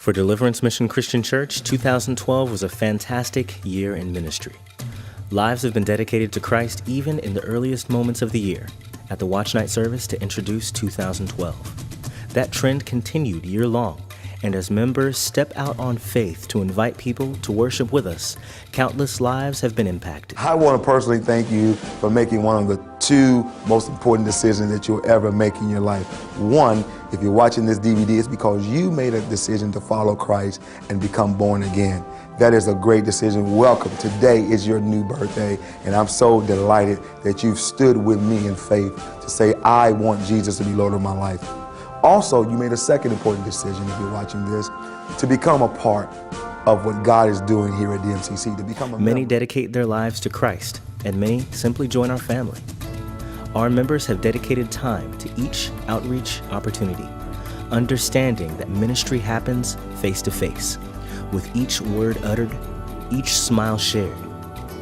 For Deliverance Mission Christian Church, 2012 was a fantastic year in ministry. Lives have been dedicated to Christ even in the earliest moments of the year at the Watch Night service to introduce 2012. That trend continued year-long, and as members step out on faith to invite people to worship with us, countless lives have been impacted. I want to personally thank you for making one of the two most important decisions that you'll ever make in your life. One, if you're watching this DVD, it's because you made a decision to follow Christ and become born again. That is a great decision. Welcome. Today is your new birthday, and I'm so delighted that you've stood with me in faith to say, I want Jesus to be Lord of my life. Also, you made a second important decision, if you're watching this, to become a part of what God is doing here at DMCC, to become a Many member. dedicate their lives to Christ, and many simply join our family. Our members have dedicated time to each outreach opportunity, understanding that ministry happens face to face, with each word uttered, each smile shared,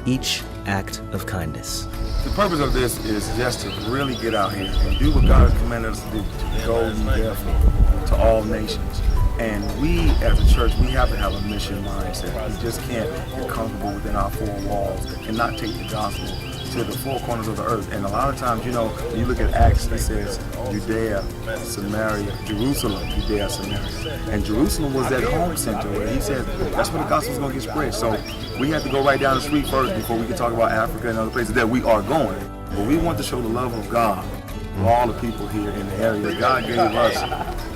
each act of kindness. The purpose of this is just to really get out here and do what God has commanded us to do, to go and therefore to all nations. And we, as a church, we have to have a mission mindset. We just can't get comfortable within our four walls and not take the gospel to the four corners of the earth. And a lot of times, you know, when you look at Acts, it says Judea, Samaria, Jerusalem, Judea, Samaria. And Jerusalem was that home center where he said that's where the gospel is going to get spread. So we have to go right down the street first before we can talk about Africa and other places that we are going. But we want to show the love of God to all the people here in the area. God gave us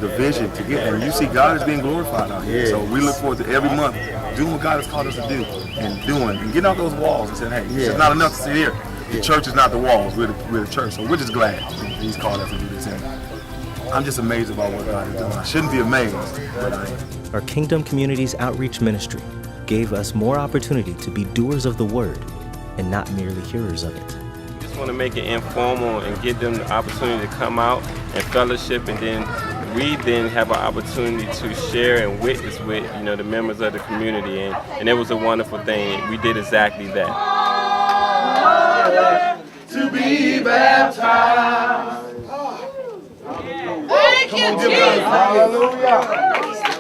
the vision to get there. And you see, God is being glorified out here. So we look forward to every month doing what God has called us to do and getting out those walls and saying, hey, it's not enough to sit here. The church is not the walls, we're the church. So we're just glad He's called us to do this. And I'm just amazed about what God is doing. I shouldn't be amazed, but I am. Our Kingdom Communities Outreach Ministry gave us more opportunity to be doers of the word and not merely hearers of it. We just want to make it informal and give them the opportunity to come out and fellowship, and then we then have an opportunity to share and witness with, you know, the members of the community, and it was a wonderful thing. We did exactly that. To be baptized. Thank you, Jesus. Hallelujah.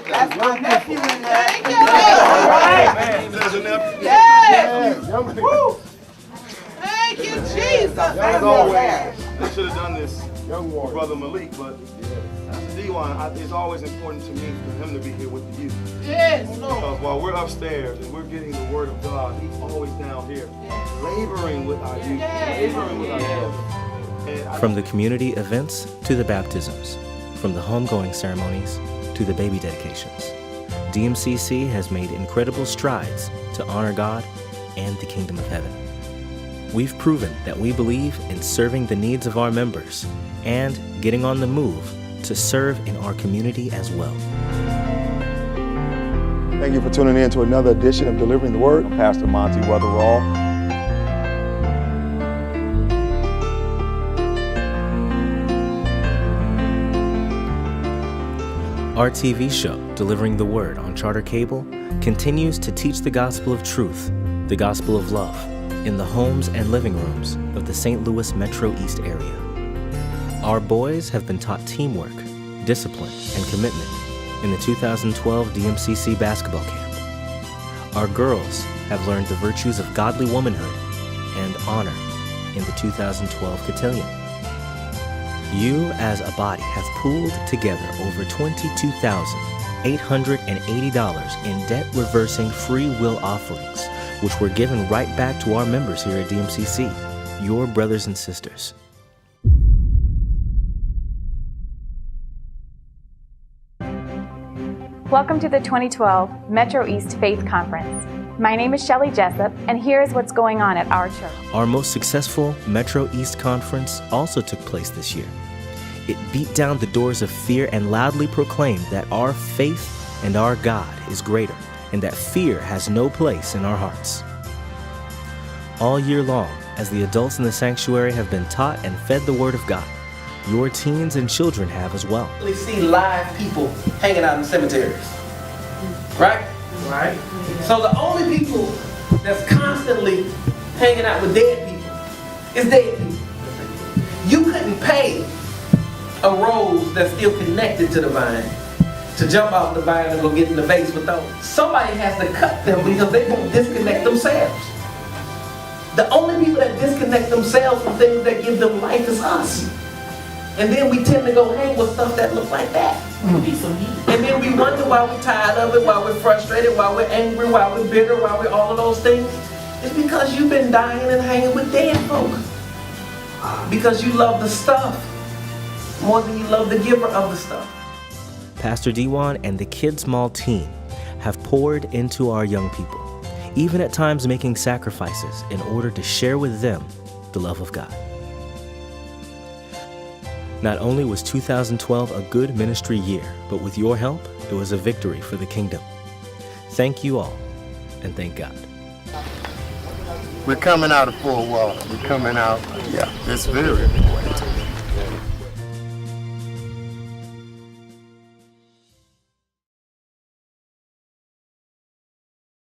That's my nephew in there. Thank you. All right. There's a nephew. Yes. Woo. Thank you, Jesus. As always, I should have done this with Brother Malik, but Pastor D1, it's always important to me for him to be here with the youth. Yes, Lord. Because while we're upstairs and we're getting the word of God, he's always down here, laboring with our youth, laboring with our children. From the community events to the baptisms, from the homegoing ceremonies to the baby dedications, DMCC has made incredible strides to honor God and the kingdom of heaven. We've proven that we believe in serving the needs of our members and getting on the move to serve in our community as well. Thank you for tuning in to another edition of Delivering the Word. I'm Pastor Monty Weatherall. Our TV show, Delivering the Word on Charter Cable, continues to teach the gospel of truth, the gospel of love, in the homes and living rooms of the St. Louis Metro East area. Our boys have been taught teamwork, discipline, and commitment in the 2012 DMCC basketball camp. Our girls have learned the virtues of godly womanhood and honor in the 2012 cotillion. You, as a body, have pooled together over $22,880 in debt-reversing free will offerings, which were given right back to our members here at DMCC, your brothers and sisters. Welcome to the 2012 Metro East Faith Conference. My name is Shelley Jessup, and here is what's going on at our church. Our most successful Metro East Conference also took place this year. It beat down the doors of fear and loudly proclaimed that our faith and our God is greater, and that fear has no place in our hearts. All year long, as the adults in the sanctuary have been taught and fed the Word of God, your teens and children have as well. We see live people hanging out in cemeteries, right? Right. So the only people that's constantly hanging out with dead people is dead people. You couldn't pay a rose that's still connected to the vine to jump off the vine and go get in the vase with those. Somebody has to cut them because they won't disconnect themselves. The only people that disconnect themselves from things that give them life is us. And then we tend to go hang with stuff that looks like that. And then we wonder why we're tired of it, why we're frustrated, why we're angry, why we're bitter, why we're all of those things. It's because you've been dying and hanging with dead folk. Because you love the stuff more than you love the giver of the stuff. Pastor Dewan and the Kids Mall team have poured into our young people, even at times making sacrifices in order to share with them the love of God. Not only was 2012 a good ministry year, but with your help, it was a victory for the kingdom. Thank you all, and thank God. We're coming out of 4 walls. We're coming out. Yeah, it's very important.